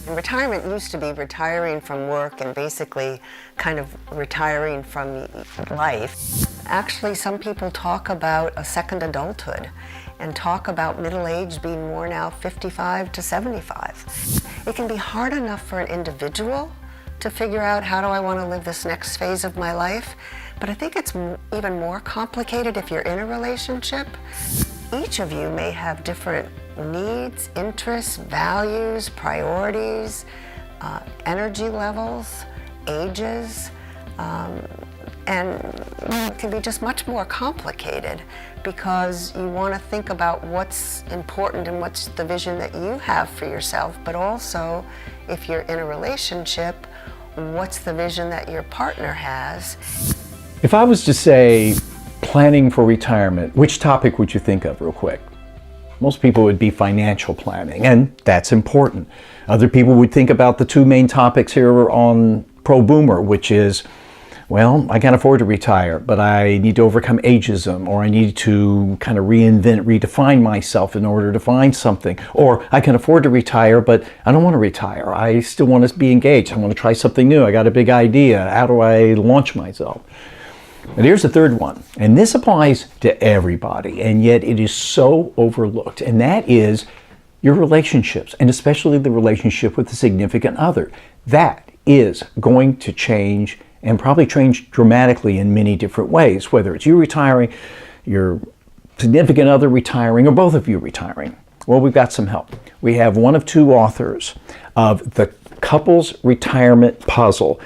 Retirement used to be retiring from work and basically kind of retiring from life. Actually, some people talk about a second adulthood and talk about middle age being more now 55 to 75. It can be hard enough for an individual to figure out, how do I want to live this next phase of my life? But I think it's even more complicated if you're in a relationship. Each of you may have different needs, interests, values, priorities, energy levels, ages, and it can be just much more complicated because you want to think about what's important and what's the vision that you have for yourself, but also if you're in a relationship, what's the vision that your partner has. If I was to say planning for retirement, which topic would you think of real quick? Most people would be financial planning, and that's important. Other people would think about the two main topics here on ProBoomer, which is, well, I can't afford to retire, but I need to overcome ageism, or I need to kind of reinvent, redefine myself in order to find something. Or I can afford to retire, but I don't want to retire. I still want to be engaged. I want to try something new. I got a big idea. How do I launch myself? And here's the third one, and this applies to everybody, and yet it is so overlooked, and that is your relationships, and especially the relationship with a significant other. That is going to change, and probably change dramatically in many different ways, whether it's you retiring, your significant other retiring, or both of you retiring. Well, we've got some help. We have one of two authors of the Couples Retirement Puzzle,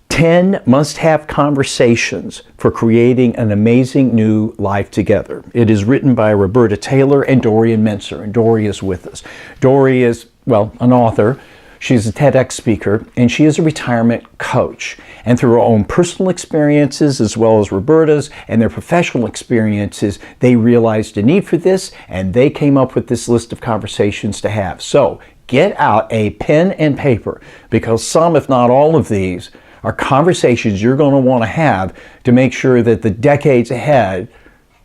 10 must-have conversations for creating an amazing new life together. It is written by Roberta Taylor and Dorian Mintzer, and Dori is with us. Dori is, well, an author. She's a TEDx speaker, and she is a retirement coach. And through her own personal experiences, as well as Roberta's and their professional experiences, they realized a need for this, and they came up with this list of conversations to have. So get out a pen and paper, because some, if not all of these, are conversations you're going to want to have to make sure that the decades ahead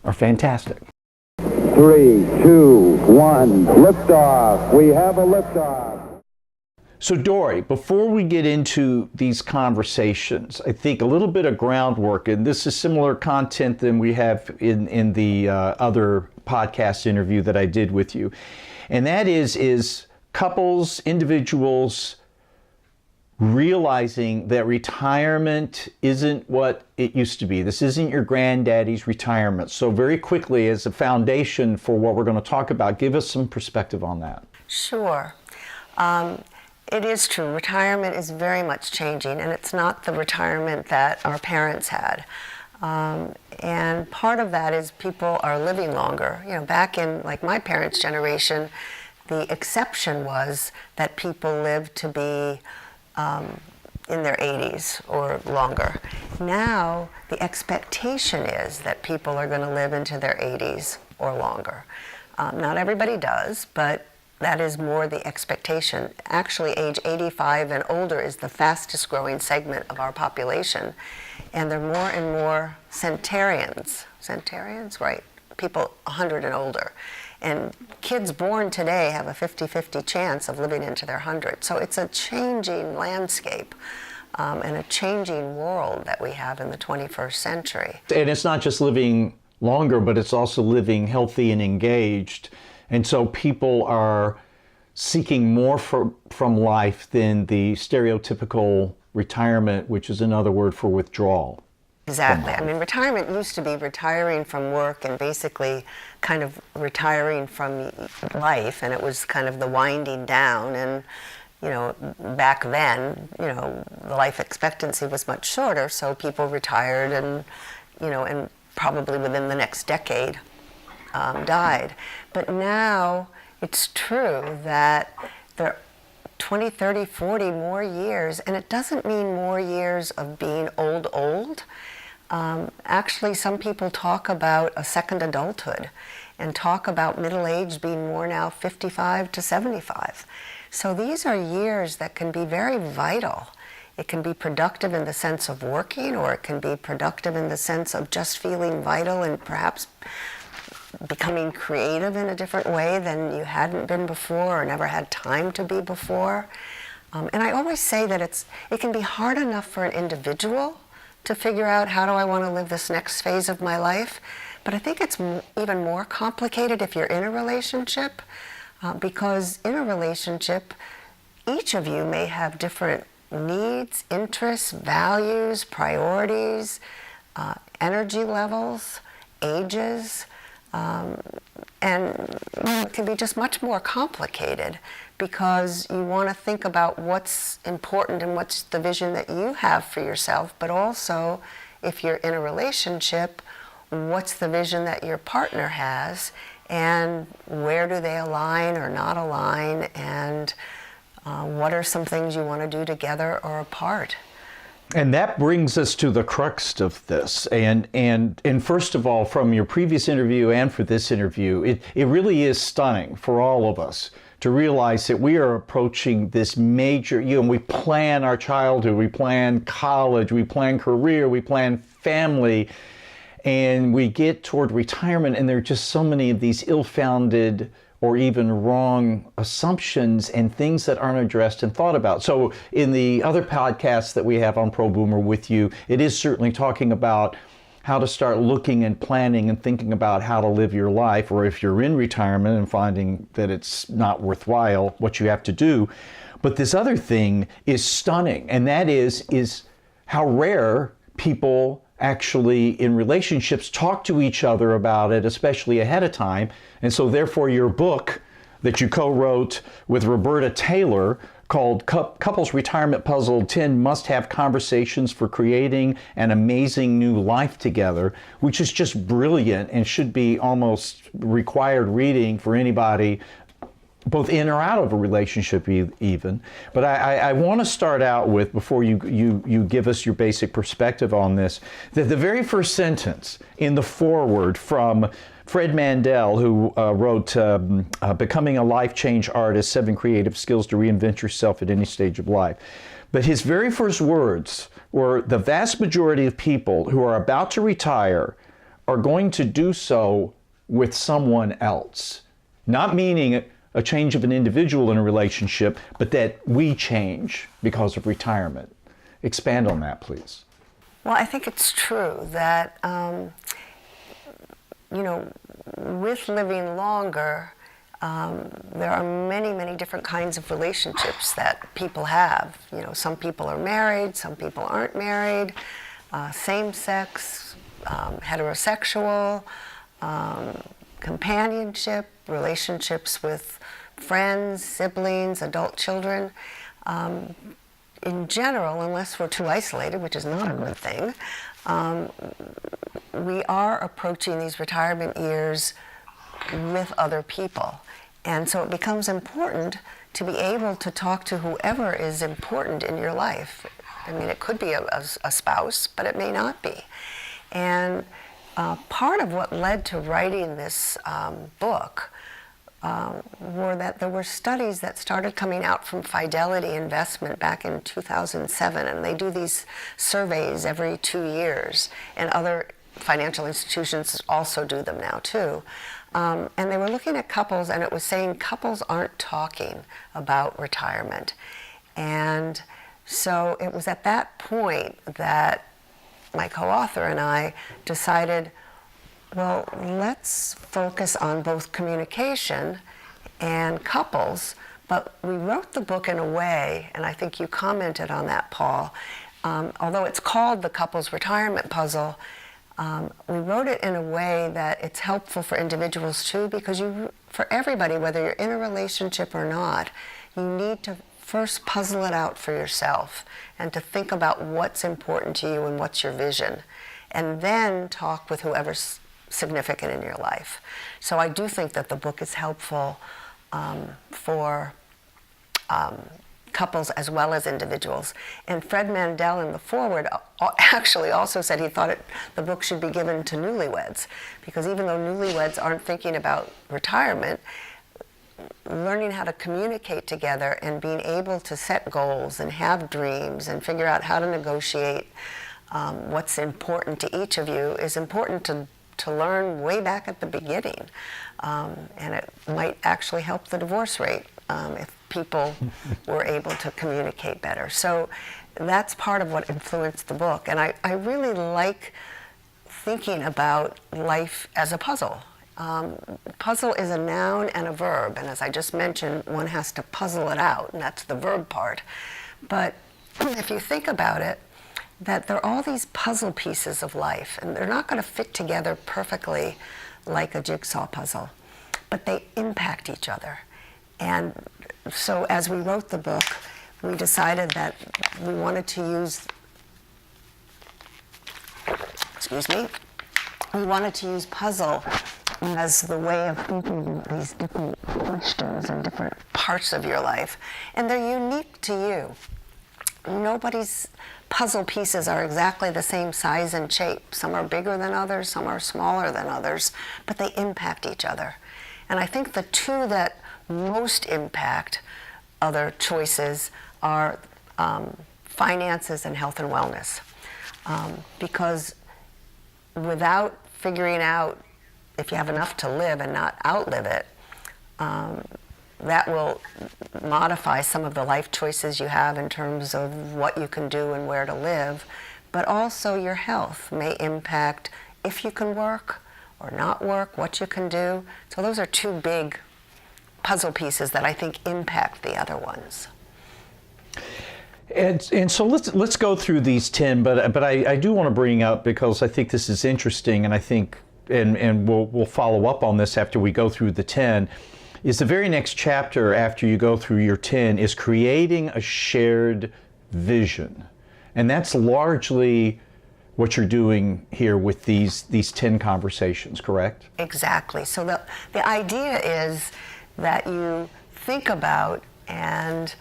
are fantastic. 3, 2, 1, liftoff. We have a liftoff. So Dori, before we get into these conversations, I think a little bit of groundwork, and this is similar content than we have in the other podcast interview that I did with you, and that is couples, individuals, realizing that retirement isn't what it used to be. This isn't your granddaddy's retirement. So very quickly, as a foundation for what we're going to talk about, give us some perspective on that. Sure. It is true. Retirement is very much changing, and it's not the retirement that our parents had. And part of that is people are living longer. You know, back in like my parents' generation, the exception was that people lived to be in their 80s or longer. Now, the expectation is that people are going to live into their 80s or longer. Not everybody does, but that is more the expectation. Actually, age 85 and older is the fastest growing segment of our population, and there are more and more centenarians. Centenarians, right? People 100 and older. And kids born today have a 50-50 chance of living into their 100. So it's a changing landscape and a changing world that we have in the 21st century. And it's not just living longer, but it's also living healthy and engaged. And so people are seeking more from life than the stereotypical retirement, which is another word for withdrawal. Exactly. I mean, retirement used to be retiring from work and basically kind of retiring from life, and it was kind of the winding down. And, you know, back then, you know, the life expectancy was much shorter, so people retired and, you know, and probably within the next decade died. But now it's true that there 20, 30, 40 more years, and it doesn't mean more years of being old. Actually, some people talk about a second adulthood and talk about middle age being more now 55 to 75. So these are years that can be very vital. It can be productive in the sense of working, or it can be productive in the sense of just feeling vital and perhaps becoming creative in a different way than you hadn't been before or never had time to be before. And I always say that it can be hard enough for an individual to figure out, how do I want to live this next phase of my life? But I think it's even more complicated if you're in a relationship, because in a relationship, each of you may have different needs, interests, values, priorities, energy levels, ages, and it can be just much more complicated, because you want to think about what's important and what's the vision that you have for yourself, but also, if you're in a relationship, what's the vision that your partner has, and where do they align or not align, and what are some things you want to do together or apart. And that brings us to the crux of this. And first of all, from your previous interview and for this interview, it really is stunning for all of us to realize that we are approaching this major, we plan our childhood, we plan college, we plan career, we plan family, and we get toward retirement, and there are just so many of these ill-founded or even wrong assumptions and things that aren't addressed and thought about. So in the other podcasts that we have on ProBoomer with you, it is certainly talking about how to start looking and planning and thinking about how to live your life, or if you're in retirement and finding that it's not worthwhile, what you have to do. But this other thing is stunning, and that is how rare people actually in relationships talk to each other about it, especially ahead of time. And so therefore your book that you co-wrote with Roberta Taylor, called Couples Retirement Puzzle, 10 Must-Have Conversations for Creating an Amazing New Life Together, which is just brilliant and should be almost required reading for anybody both in or out of a relationship even. But I want to start out with, before you give us your basic perspective on this, that the very first sentence in the foreword from Fred Mandel, who wrote Becoming a Life Change Artist, 7 Creative Skills to Reinvent Yourself at Any Stage of Life. But his very first words were, the vast majority of people who are about to retire are going to do so with someone else. Not meaning a change of an individual in a relationship, but that we change because of retirement. Expand on that, please. Well, I think it's true that, with living longer, there are many, many different kinds of relationships that people have. Some people are married, some people aren't married, same-sex, heterosexual, companionship, relationships with friends, siblings, adult children. In general, unless we're too isolated, which is not a good thing, we are approaching these retirement years with other people. And so it becomes important to be able to talk to whoever is important in your life. I mean, it could be a spouse, but it may not be. And part of what led to writing this book were that there were studies that started coming out from Fidelity Investment back in 2007, and they do these surveys every 2 years, and other financial institutions also do them now too. And they were looking at couples, and it was saying couples aren't talking about retirement. And so it was at that point that my co-author and I decided, well, let's focus on both communication and couples. But we wrote the book in a way, and I think you commented on that, Paul, although it's called the Couples Retirement Puzzle, we wrote it in a way that it's helpful for individuals too, because for everybody, whether you're in a relationship or not, you need to first puzzle it out for yourself and to think about what's important to you and what's your vision, and then talk with whoever's significant in your life. So I do think that the book is helpful for couples as well as individuals. And Fred Mandel in the foreword actually also said he thought the book should be given to newlyweds, because even though newlyweds aren't thinking about retirement, learning how to communicate together and being able to set goals and have dreams and figure out how to negotiate what's important to each of you is important to learn way back at the beginning. And it might actually help the divorce rate people were able to communicate better. So that's part of what influenced the book. And I really like thinking about life as a puzzle. Puzzle is a noun and a verb, and as I just mentioned, one has to puzzle it out, and that's the verb part. But if you think about it, that there are all these puzzle pieces of life, and they're not going to fit together perfectly like a jigsaw puzzle, but they impact each other. And so as we wrote the book, we decided that we wanted to use, we wanted to use puzzle as the way of thinking about these different questions and different parts of your life. And they're unique to you. Nobody's puzzle pieces are exactly the same size and shape. Some are bigger than others, some are smaller than others, but they impact each other. And I think the two that most impact other choices are finances and health and wellness. Because without figuring out if you have enough to live and not outlive it, that will modify some of the life choices you have in terms of what you can do and where to live, but also your health may impact if you can work or not work, what you can do. So those are two big puzzle pieces that I think impact the other ones. And so let's go through these 10, but I do want to bring up, because I think this is interesting, and I think, and we'll follow up on this after we go through the 10, is the very next chapter after you go through your 10 is creating a shared vision. And that's largely what you're doing here with these 10 conversations, correct? Exactly. So the idea is that you think about and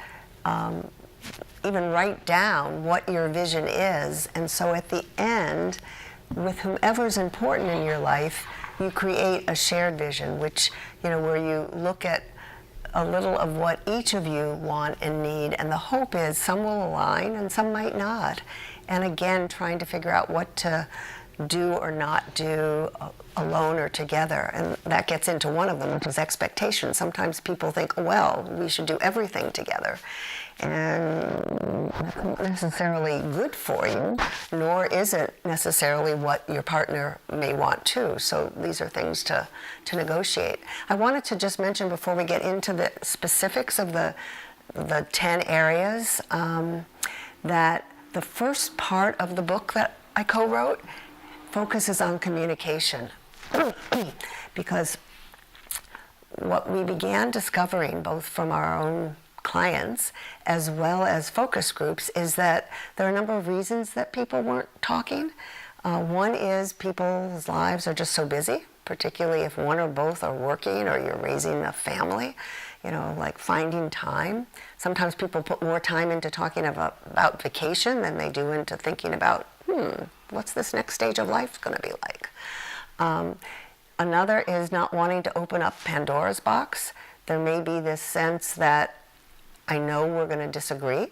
even write down what your vision is, and so at the end, with whomever's important in your life, you create a shared vision, which, where you look at a little of what each of you want and need, and the hope is some will align and some might not. And again, trying to figure out what to do or not do alone or together. And that gets into one of them, which is expectations. Sometimes people think, well, we should do everything together. And that's not necessarily good for you, nor is it necessarily what your partner may want too. So these are things to negotiate. I wanted to just mention before we get into the specifics of the 10 areas that the first part of the book that I co-wrote focuses on communication. Because what we began discovering, both from our own clients as well as focus groups, is that there are a number of reasons that people weren't talking. One is people's lives are just so busy, particularly if one or both are working or you're raising a family, like finding time. Sometimes people put more time into talking about vacation than they do into thinking about, what's this next stage of life going to be like? Another is not wanting to open up Pandora's box. There may be this sense that I know we're going to disagree,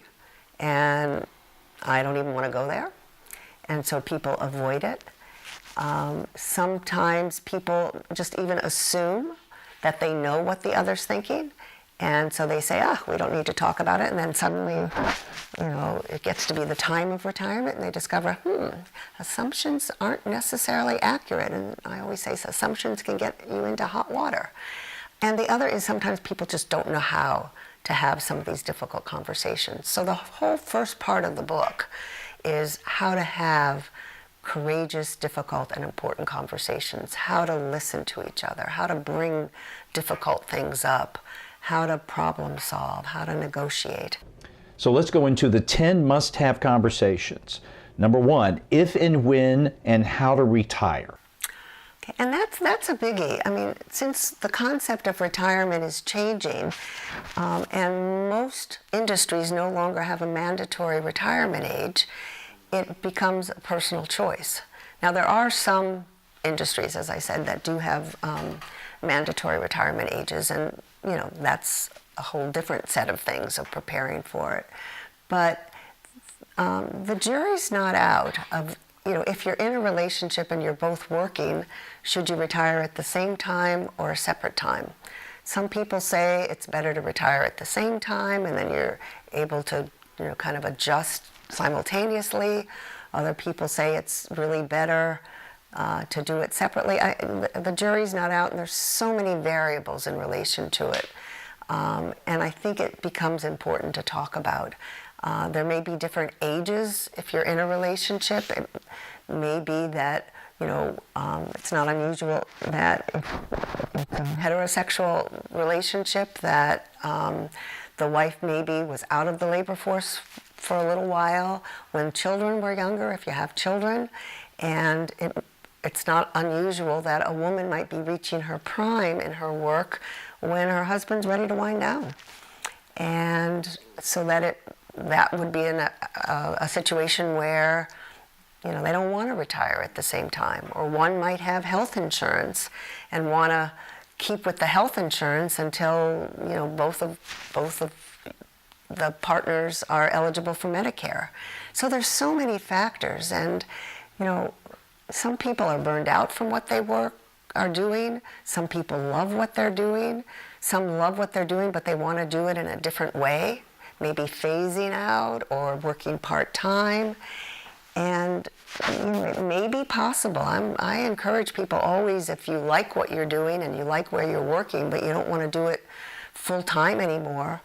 and I don't even want to go there. And so people avoid it. Sometimes people just even assume that they know what the other's thinking, and so they say, we don't need to talk about it, and then suddenly, it gets to be the time of retirement, and they discover, assumptions aren't necessarily accurate, and I always say assumptions can get you into hot water. And the other is sometimes people just don't know how to have some of these difficult conversations. So the whole first part of the book is how to have courageous, difficult, and important conversations, how to listen to each other, how to bring difficult things up, how to problem solve, how to negotiate. So let's go into the 10 must-have conversations. Number 1, if and when and how to retire. And that's a biggie. I mean, since the concept of retirement is changing, and most industries no longer have a mandatory retirement age, it becomes a personal choice. Now, there are some industries, as I said, that do have mandatory retirement ages, and that's a whole different set of things of preparing for it. But the jury's not out of, if you're in a relationship and you're both working, should you retire at the same time or a separate time? Some people say it's better to retire at the same time, and then you're able to, kind of adjust simultaneously. Other people say it's really better to do it separately. The jury's not out, and there's so many variables in relation to it. And I think it becomes important to talk about. There may be different ages if you're in a relationship. It may be that, it's not unusual that it's a heterosexual relationship that the wife maybe was out of the labor force for a little while when children were younger, if you have children, and it's not unusual that a woman might be reaching her prime in her work when her husband's ready to wind down. And so that would be a situation where they don't want to retire at the same time, or one might have health insurance and want to keep with the health insurance until both of the partners are eligible for Medicare. So there's so many factors, and some people are burned out from what they are doing. Some people love what they're doing. Some love what they're doing, but they want to do it in a different way, maybe phasing out or working part-time. And it may be possible. I encourage people always, if you like what you're doing and you like where you're working, but you don't want to do it full-time anymore,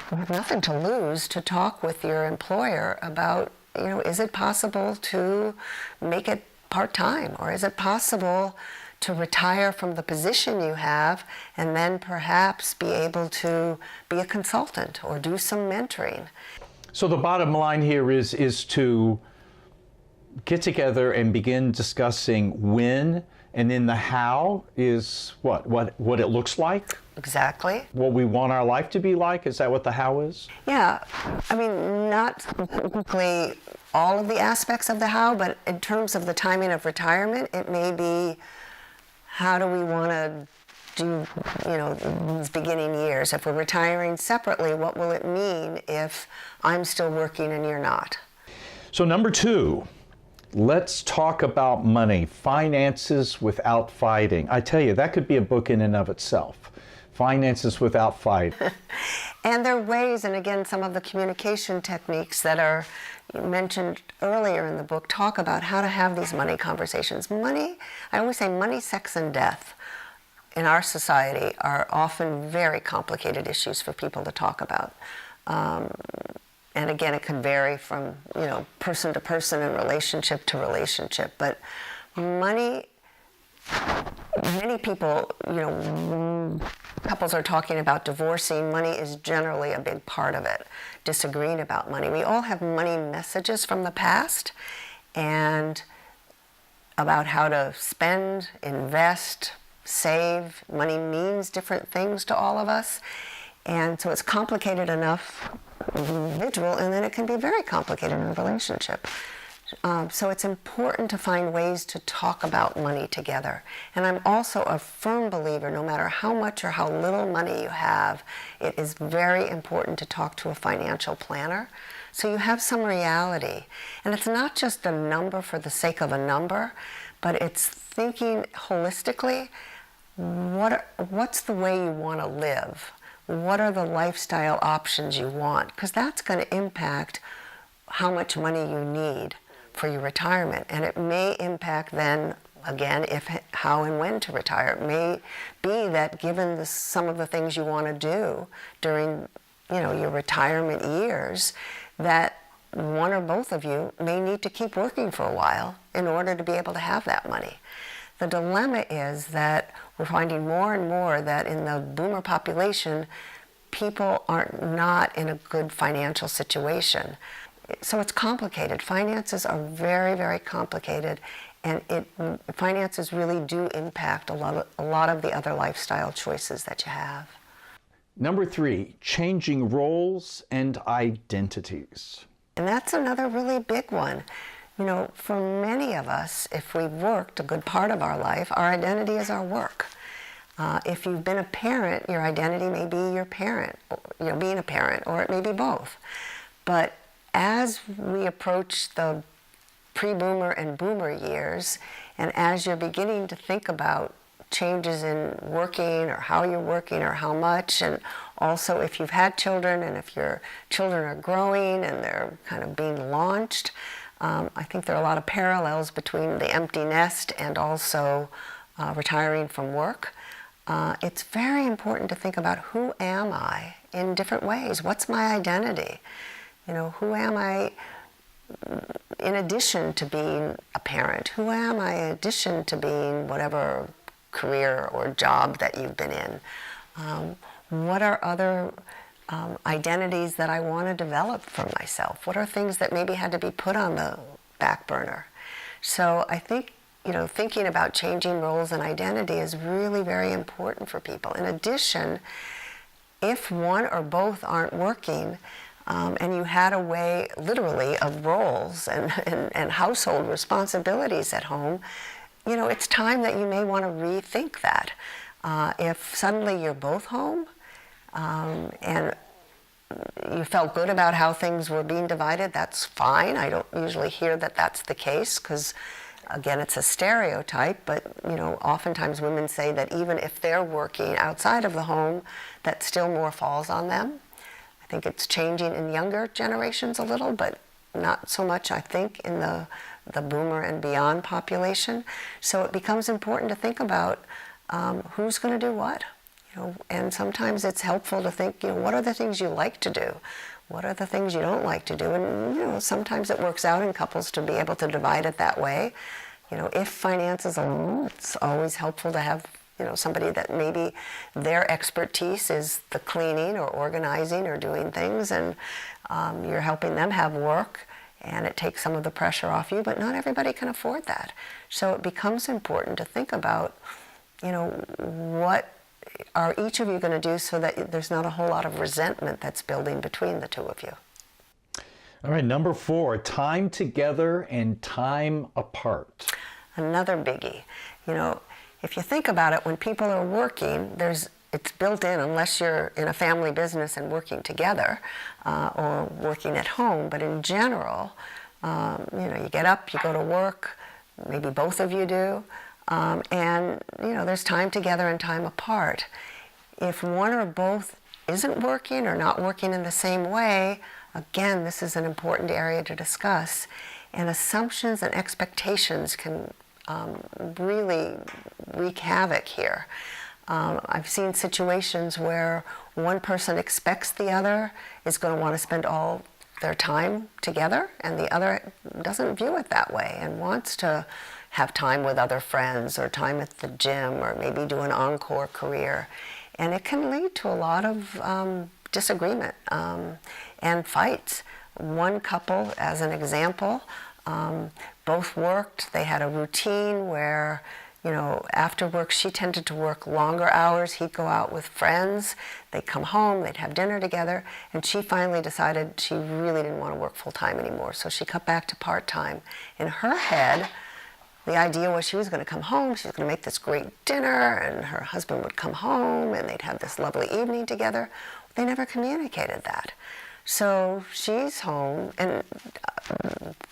you have nothing to lose to talk with your employer about, is it possible to make it part-time? Or is it possible to retire from the position you have and then perhaps be able to be a consultant or do some mentoring? So the bottom line here is to get together and begin discussing when, and then the how is what it looks like? Exactly. What we want our life to be like? Is that what the how is? Yeah. I mean, not typically all of the aspects of the how, but in terms of the timing of retirement, it may be how do we want to do, these beginning years. If we're retiring separately, what will it mean if I'm still working and you're not? So number 2, let's talk about money, finances without fighting. I tell you, that could be a book in and of itself. Finances without fighting. And there are ways, and again, some of the communication techniques that are mentioned earlier in the book talk about how to have these money conversations. Money, I always say money, sex, and death in our society are often very complicated issues for people to talk about. And again, it can vary from, person to person and relationship to relationship. But money, many people, couples are talking about divorcing. Money is generally a big part of it, disagreeing about money. We all have money messages from the past and about how to spend, invest, save. Money means different things to all of us. And so it's complicated enough as an individual, and then it can be very complicated in a relationship. So it's important to find ways to talk about money together. And I'm also a firm believer, no matter how much or how little money you have, it is very important to talk to a financial planner so you have some reality. And it's not just a number for the sake of a number, but it's thinking holistically, what's the way you want to live? What are the lifestyle options you want? Because that's going to impact how much money you need for your retirement. And it may impact then, again, how and when to retire. It may be that given some of the things you want to do during your retirement years, that one or both of you may need to keep working for a while in order to be able to have that money. The dilemma is that we're finding more and more that in the boomer population, people are not in a good financial situation. So it's complicated. Finances are very, very complicated, and finances really do impact a lot of the other lifestyle choices that you have. Number 3, changing roles and identities. And that's another really big one. For many of us, if we've worked a good part of our life, our identity is our work. If you've been a parent, your identity may be your parent, being a parent, or it may be both. But as we approach the pre-boomer and boomer years, and as you're beginning to think about changes in working or how you're working or how much, and also if you've had children and if your children are growing and they're kind of being launched. I think there are a lot of parallels between the empty nest and also retiring from work. It's very important to think about who am I in different ways. What's my identity? You know, who am I in addition to being a parent? Who am I in addition to being whatever career or job that you've been in? What are other identities that I want to develop for myself? What are things that maybe had to be put on the back burner? So I think, you know, thinking about changing roles and identity is really very important for people. In addition, if one or both aren't working, and you had a way, literally, of roles and household responsibilities at home, you know, it's time that you may want to rethink that. If suddenly you're both home, and you felt good about how things were being divided, that's fine. I don't usually hear that that's the case because, again, it's a stereotype, but, you know, oftentimes women say that even if they're working outside of the home, that still more falls on them. I think it's changing in younger generations a little, but not so much, I think, in the boomer and beyond population. So it becomes important to think about who's going to do what. You know, and sometimes it's helpful to think, you know, what are the things you like to do? What are the things you don't like to do? And, you know, sometimes it works out in couples to be able to divide it that way. You know, if finances are, it's always helpful to have, you know, somebody that maybe their expertise is the cleaning or organizing or doing things, and you're helping them have work, and it takes some of the pressure off you, but not everybody can afford that. So it becomes important to think about, you know, what are each of you going to do so that there's not a whole lot of resentment that's building between the two of you. All right, number 4, time together and time apart. Another biggie. You know, if you think about it, when people are working, it's built in, unless you're in a family business and working together or working at home. But in general, you know, you get up, you go to work, maybe both of you do, and, you know, there's time together and time apart. If one or both isn't working or not working in the same way, again, this is an important area to discuss. And assumptions and expectations can really wreak havoc here. I've seen situations where one person expects the other is going to want to spend all their time together, and the other doesn't view it that way and wants to have time with other friends or time at the gym or maybe do an encore career. And it can lead to a lot of disagreement and fights. One couple, as an example, both worked. They had a routine where, you know, after work she tended to work longer hours. He'd go out with friends. They'd come home. They'd have dinner together. And she finally decided she really didn't want to work full time anymore. So she cut back to part time. In her head, the idea was she was going to come home, she was going to make this great dinner, and her husband would come home, and they'd have this lovely evening together. They never communicated that. So she's home and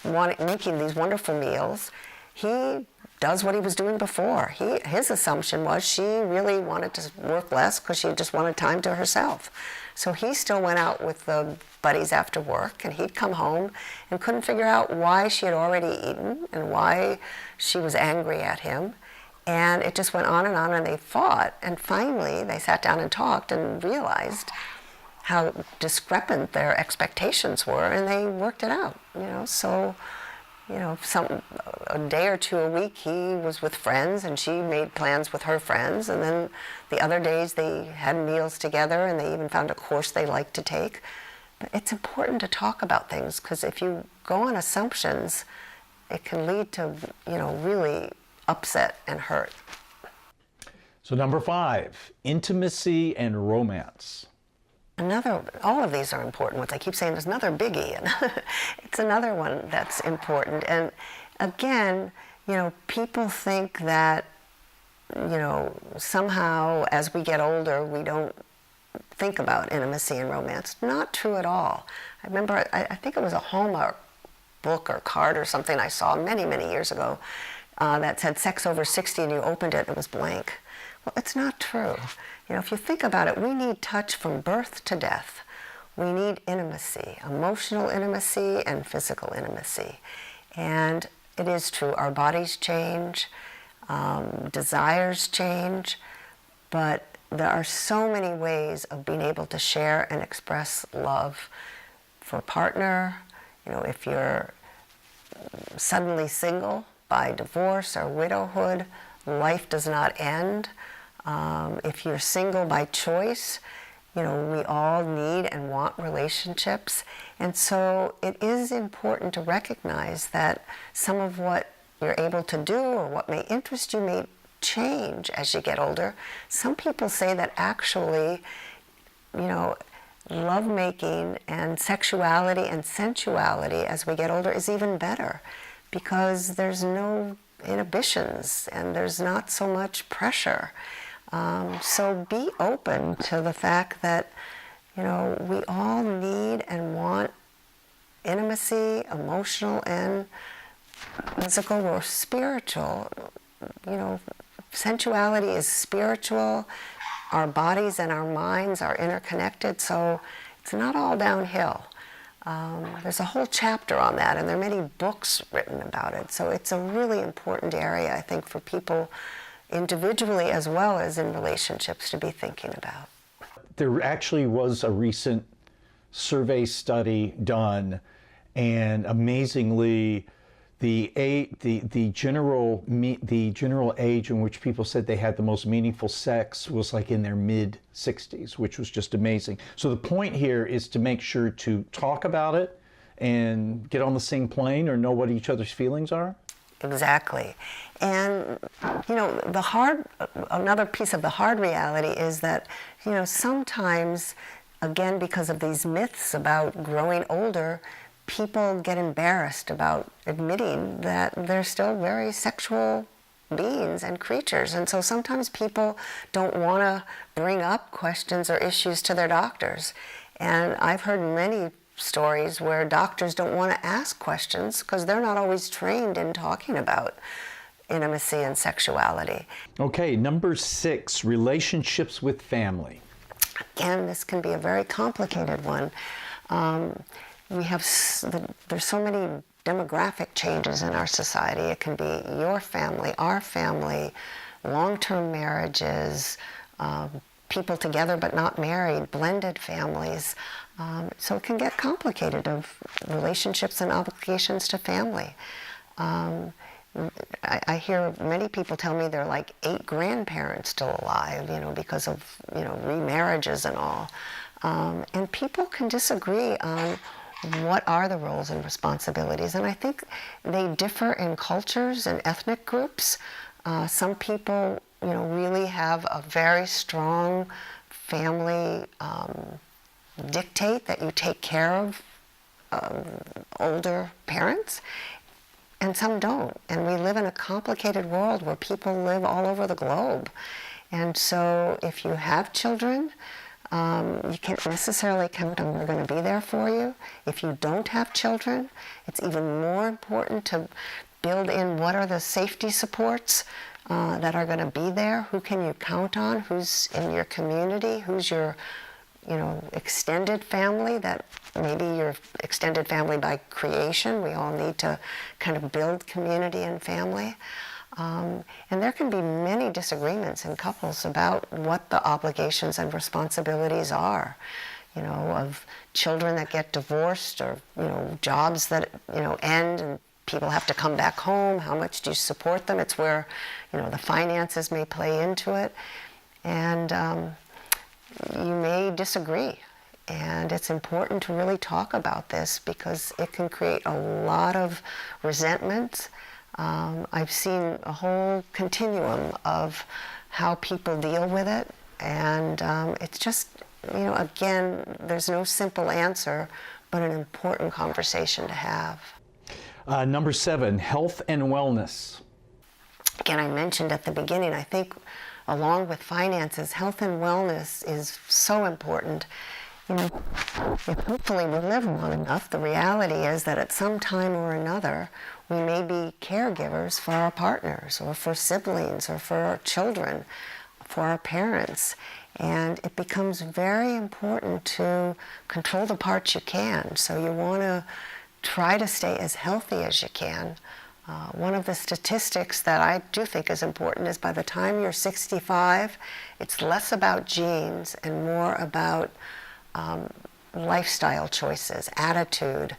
making these wonderful meals. He does what he was doing before. His assumption was she really wanted to work less because she just wanted time to herself. So he still went out with the buddies after work, and he'd come home and couldn't figure out why she had already eaten and why she was angry at him. And it just went on, and they fought. And finally, they sat down and talked and realized how discrepant their expectations were, and they worked it out. You know, so, you know, a day or two a week he was with friends, and she made plans with her friends, and then the other days they had meals together, and they even found a course they liked to take. But it's important to talk about things, because if you go on assumptions, it can lead to, you know, really upset and hurt. So number 5, intimacy and romance. All of these are important ones. I keep saying there's another biggie, and it's another one that's important. And again, you know, people think that, you know, somehow as we get older, we don't think about intimacy and romance. Not true at all. I remember, I think it was a Hallmark book or card or something I saw many, many years ago that said sex over 60, and you opened it and it was blank. Well, it's not true. If you think about it, we need touch from birth to death. We need intimacy, emotional intimacy and physical intimacy. And it is true, our bodies change, desires change, but there are so many ways of being able to share and express love for a partner. If you're suddenly single by divorce or widowhood, life does not end. If you're single by choice, we all need and want relationships. And so it is important to recognize that some of what you're able to do or what may interest you may change as you get older. Some people say that actually, lovemaking and sexuality and sensuality as we get older is even better because there's no inhibitions and there's not so much pressure. So be open to the fact that, we all need and want intimacy, emotional and physical or spiritual. Sensuality is spiritual. Our bodies and our minds are interconnected, so it's not all downhill. There's a whole chapter on that, and there are many books written about it. So it's a really important area, I think, for people individually as well as in relationships to be thinking about. There actually was a recent survey study done, and amazingly, the general age in which people said they had the most meaningful sex was like in their mid-60s, which was just amazing. So the point here is to make sure to talk about it and get on the same plane or know what each other's feelings are. Exactly. And, another piece of the hard reality is that, sometimes, again, because of these myths about growing older, people get embarrassed about admitting that they're still very sexual beings and creatures. And so sometimes people don't want to bring up questions or issues to their doctors. And I've heard many stories where doctors don't want to ask questions because they're not always trained in talking about intimacy and sexuality. Okay, number 6, relationships with family. Again, this can be a very complicated one. There's so many demographic changes in our society. It can be your family, our family, long-term marriages, people together but not married, blended families. So it can get complicated of relationships and obligations to family. I hear many people tell me they're like 8 grandparents still alive, because of, remarriages and all. And people can disagree on what are the roles and responsibilities. And I think they differ in cultures and ethnic groups. Some people, really have a very strong family dictate that you take care of older parents, and some don't. And we live in a complicated world where people live all over the globe. And so if you have children, you can't necessarily count on they're going to be there for you. If you don't have children, it's even more important to build in what are the safety supports that are going to be there. Who can you count on? Who's in your community? Who's your extended family, that maybe your extended family by creation. We all need to kind of build community and family. And there can be many disagreements in couples about what the obligations and responsibilities are, of children that get divorced or, jobs that, end and people have to come back home. How much do you support them? It's where, the finances may play into it. And you may disagree. And it's important to really talk about this because it can create a lot of resentment. I've seen a whole continuum of how people deal with it. And it's just, again, there's no simple answer, but an important conversation to have. Number 7, health and wellness. Again, I mentioned at the beginning, I think along with finances, health and wellness is so important. If hopefully we live long enough, the reality is that at some time or another, we may be caregivers for our partners or for siblings or for our children for our parents. And it becomes very important to control the parts you can. So you want to try to stay as healthy as you can. One of the statistics that I do think is important is by the time you're 65, it's less about genes and more about lifestyle choices, attitude,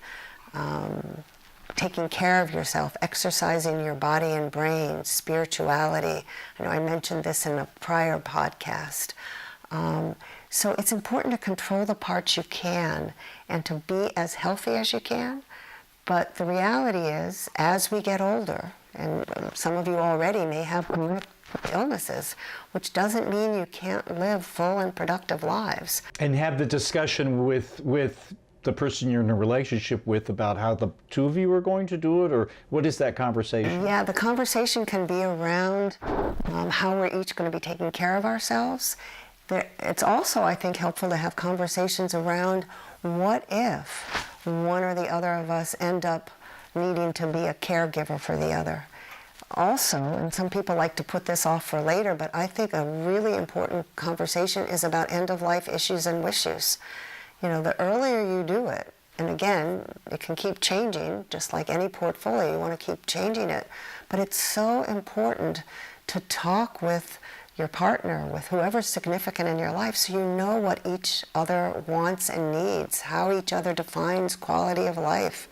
taking care of yourself, exercising your body and brain, spirituality. I know I mentioned this in a prior podcast. So it's important to control the parts you can and to be as healthy as you can. But the reality is, as we get older, and some of you already may have chronic illnesses, which doesn't mean you can't live full and productive lives. And have the discussion with the person you're in a relationship with about how the two of you are going to do it, or what is that conversation? Yeah, the conversation can be around how we're each going to be taking care of ourselves. It's also, I think, helpful to have conversations around what if one or the other of us end up needing to be a caregiver for the other. Also, and some people like to put this off for later, but I think a really important conversation is about end-of-life issues and wishes. You know, the earlier you do it, and again, it can keep changing, just like any portfolio, you want to keep changing it, but it's so important to talk with your partner, with whoever's significant in your life, so you know what each other wants and needs, how each other defines quality of life,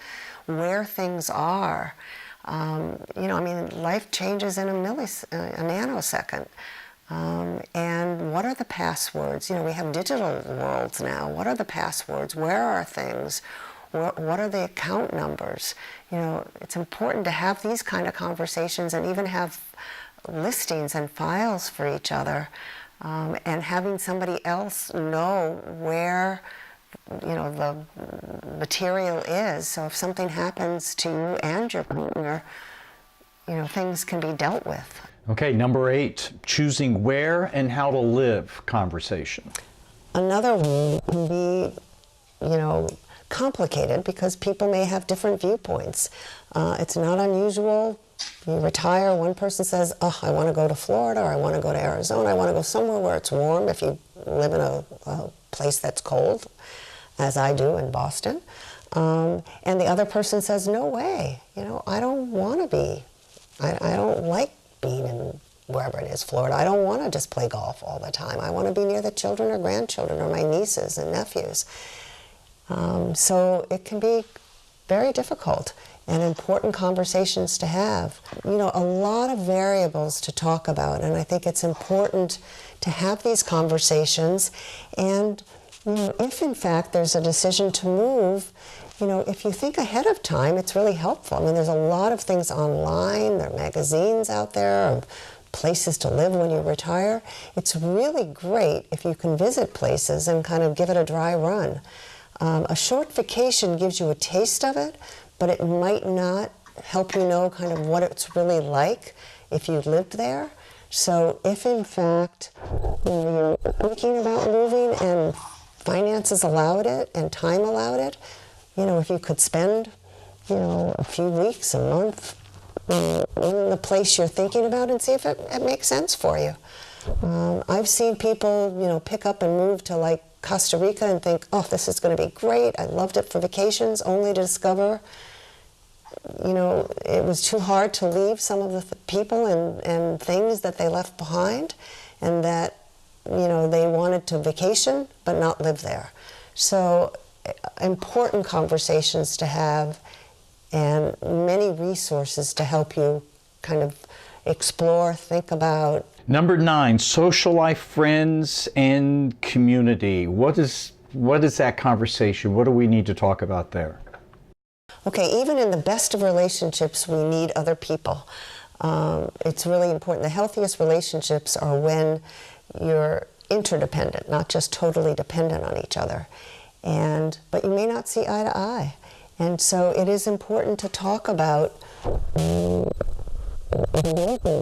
where things are. Life changes in a nanosecond. And what are the passwords? We have digital worlds now. What are the passwords? Where are things? What are the account numbers? It's important to have these kind of conversations and even have listings and files for each other, and having somebody else know where the material is, so if something happens to you and your partner, things can be dealt with. Okay, number 8, choosing where and how to live conversation. Another one can be, complicated because people may have different viewpoints. It's not unusual. You retire, one person says, oh, I want to go to Florida, or I want to go to Arizona, I want to go somewhere where it's warm if you live in a place that's cold, as I do in Boston. And the other person says, no way, I don't want to be, I don't like being in wherever it is, Florida. I don't want to just play golf all the time. I want to be near the children or grandchildren or my nieces and nephews. So it can be very difficult and important conversations to have. A lot of variables to talk about, and I think it's important to have these conversations. And if in fact there's a decision to move, if you think ahead of time, it's really helpful. There's a lot of things online, there are magazines out there of places to live when you retire. It's really great if you can visit places and kind of give it a dry run. A short vacation gives you a taste of it, but it might not help you know kind of what it's really like if you lived there. So if in fact you're thinking about moving and finances allowed it and time allowed it, if you could spend, a few weeks, a month in the place you're thinking about and see if it makes sense for you. I've seen people, pick up and move to like Costa Rica and think, oh, this is going to be great. I loved it for vacations, only to discover, it was too hard to leave some of the people and things that they left behind, and that, they wanted to vacation but not live there. So important conversations to have and many resources to help you kind of explore, think about. Number 9, social life, friends, and community. What is that conversation? What do we need to talk about there? Okay, even in the best of relationships, we need other people. It's really important. The healthiest relationships are when you're interdependent, not just totally dependent on each other. But you may not see eye to eye. And so it is important to talk about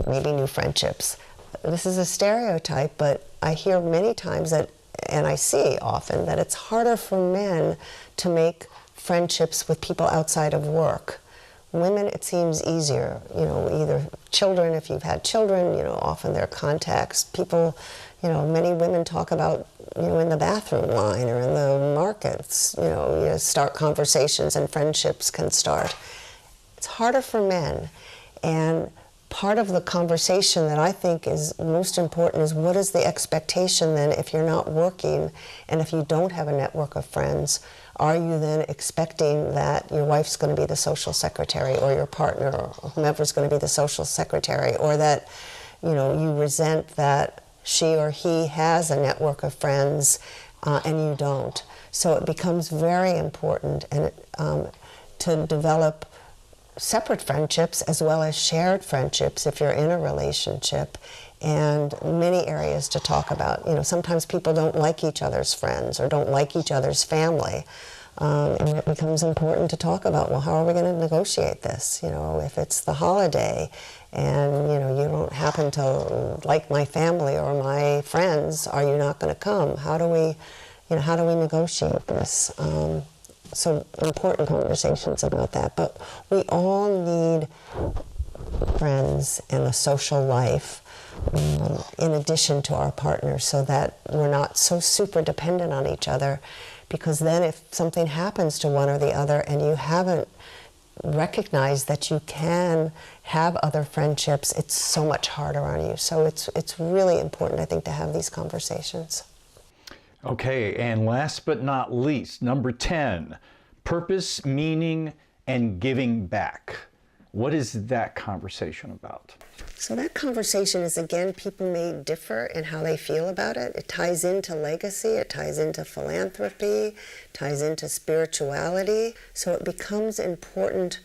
maybe new friendships. This is a stereotype, but I hear many times that, and I see often, that it's harder for men to make friendships with people outside of work, Women, it seems easier, either children, if you've had children, often their contacts, people, many women talk about, in the bathroom line or in the markets, you start conversations and friendships can start. It's harder for men, and part of the conversation that I think is most important is what is the expectation then if you're not working and if you don't have a network of friends? Are you then expecting that your wife's going to be the social secretary or your partner or whomever's going to be the social secretary, or that you resent that she or he has a network of friends and you don't? So it becomes very important to develop separate friendships as well as shared friendships if you're in a relationship, and many areas to talk about. Sometimes people don't like each other's friends or don't like each other's family, and it becomes important to talk about, well, how are we going to negotiate this? If it's the holiday and you don't happen to like my family or my friends, are you not going to come? How do we negotiate this? So important conversations about that. But we all need friends and a social life in addition to our partners, so that we're not so super dependent on each other, because then if something happens to one or the other and you haven't recognized that you can have other friendships, it's so much harder on you. So it's really important, I think, to have these conversations. Okay, and last but not least, number 10, purpose, meaning, and giving back. What is that conversation about? So that conversation is, again, people may differ in how they feel about it. It ties into legacy, it ties into philanthropy, ties into spirituality. So it becomes important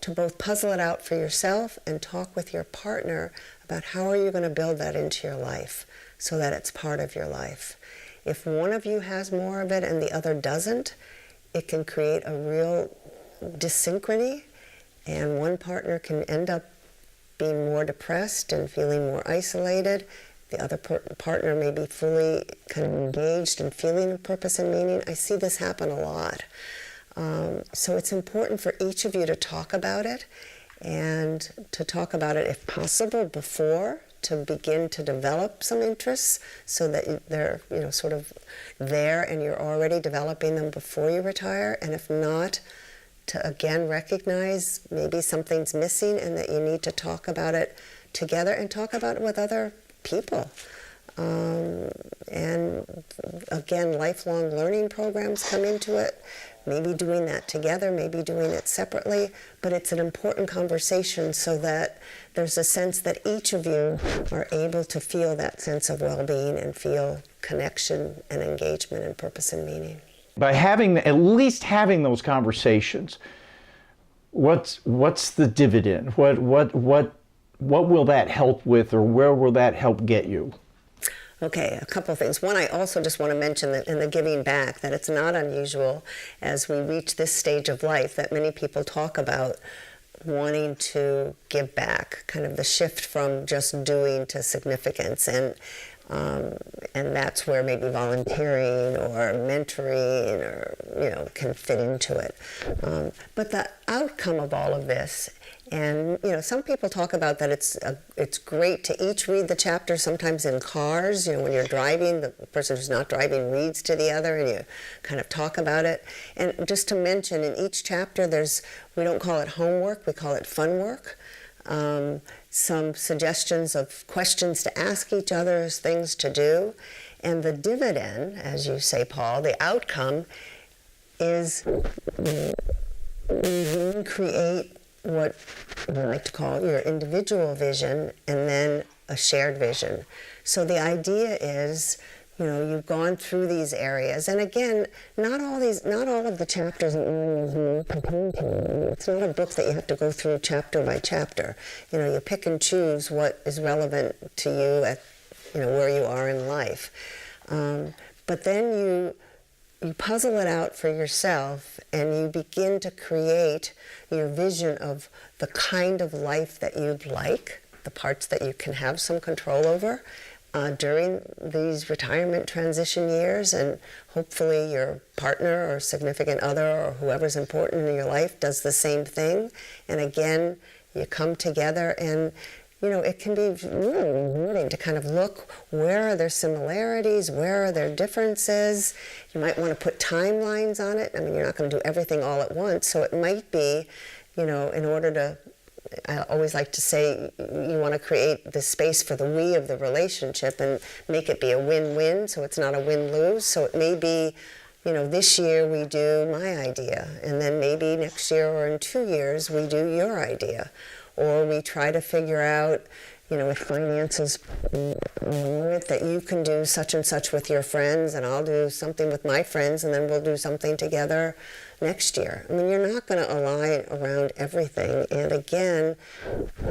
to both puzzle it out for yourself and talk with your partner about how are you going to build that into your life so that it's part of your life. If one of you has more of it and the other doesn't, it can create a real dysynchrony, and one partner can end up being more depressed and feeling more isolated. The other partner may be fully kind of engaged and feeling a purpose and meaning. I see this happen a lot. So it's important for each of you to talk about it, and to talk about it, if possible, before, to begin to develop some interests so that they're sort of there and you're already developing them before you retire. And if not, to again recognize maybe something's missing and that you need to talk about it together and talk about it with other people. And again, lifelong learning programs come into it. Maybe doing that together, maybe doing it separately, but it's an important conversation so that there's a sense that each of you are able to feel that sense of well-being and feel connection and engagement and purpose and meaning. By at least having those conversations, what's the dividend? What will that help with, or where will that help get you? Okay, a couple of things. One, I also just want to mention that in the giving back, that it's not unusual as we reach this stage of life that many people talk about wanting to give back, kind of the shift from just doing to significance. And that's where maybe volunteering or mentoring or can fit into it. But the outcome of all of this, and some people talk about that it's great to each read the chapter, sometimes in cars, when you're driving, the person who's not driving reads to the other and you kind of talk about it. And just to mention, in each chapter we don't call it homework, we call it fun work. Some suggestions of questions to ask each other, things to do. And the dividend, as you say, Paul, the outcome is you create what we like to call your individual vision and then a shared vision. So the idea is, you've gone through these areas, and again, not all of the chapters and areas may pertain to you. It's not a book that you have to go through chapter by chapter. You pick and choose what is relevant to you at where you are in life. But then you puzzle it out for yourself, and you begin to create your vision of the kind of life that you'd like, the parts that you can have some control over, during these retirement transition years, and hopefully your partner or significant other or whoever's important in your life does the same thing. And again, you come together, and it can be really rewarding to kind of look, where are there similarities, where are there differences. You might want to put timelines on it. I mean, you're not going to do everything all at once, so it might be, in order to, I always like to say, you want to create the space for the we of the relationship and make it be a win-win, so it's not a win-lose. So it may be, this year we do my idea, and then maybe next year or in 2 years we do your idea. Or we try to figure out, if finances warrant, that you can do such and such with your friends, and I'll do something with my friends, and then we'll do something together next year. I mean, you're not going to align around everything. And again,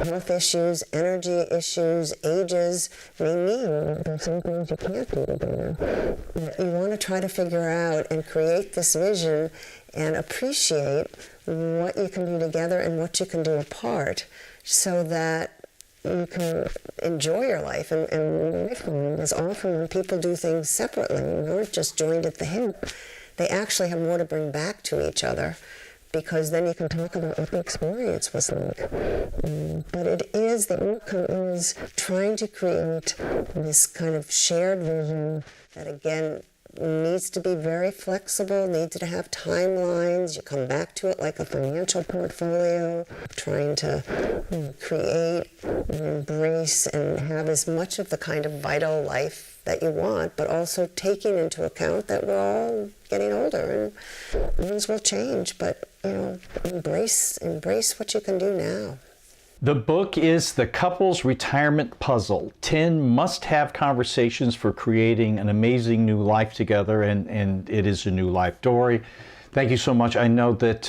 health issues, energy issues, ages may mean there's some things you can't do together. You want to try to figure out and create this vision and appreciate what you can do together and what you can do apart, so that you can enjoy your life. And as often when people do things separately, aren't just joined at the hip, they actually have more to bring back to each other, because then you can talk about what the experience was like. But the outcome is trying to create this kind of shared vision that, again, needs to be very flexible, needs to have timelines. You come back to it like a financial portfolio, trying to create and embrace and have as much of the kind of vital life that you want, but also taking into account that we're all getting older and things will change, but embrace what you can do now. The book is The Couple's Retirement Puzzle, 10 must-have conversations for creating an amazing new life together, and it is a new life. Dory, thank you so much. I know that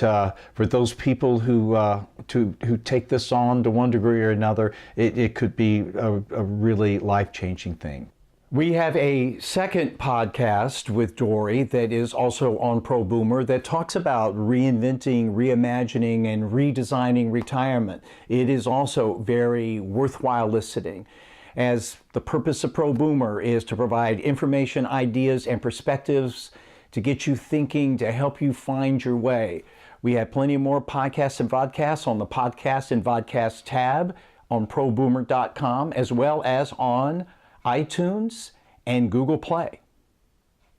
for those people who take this on to one degree or another, it could be a really life-changing thing. We have a second podcast with Dory that is also on ProBoomer that talks about reinventing, reimagining, and redesigning retirement. It is also very worthwhile listening, as the purpose of ProBoomer is to provide information, ideas, and perspectives to get you thinking, to help you find your way. We have plenty more podcasts and vodcasts on the podcast and vodcast tab on ProBoomer.com, as well as on iTunes and Google Play.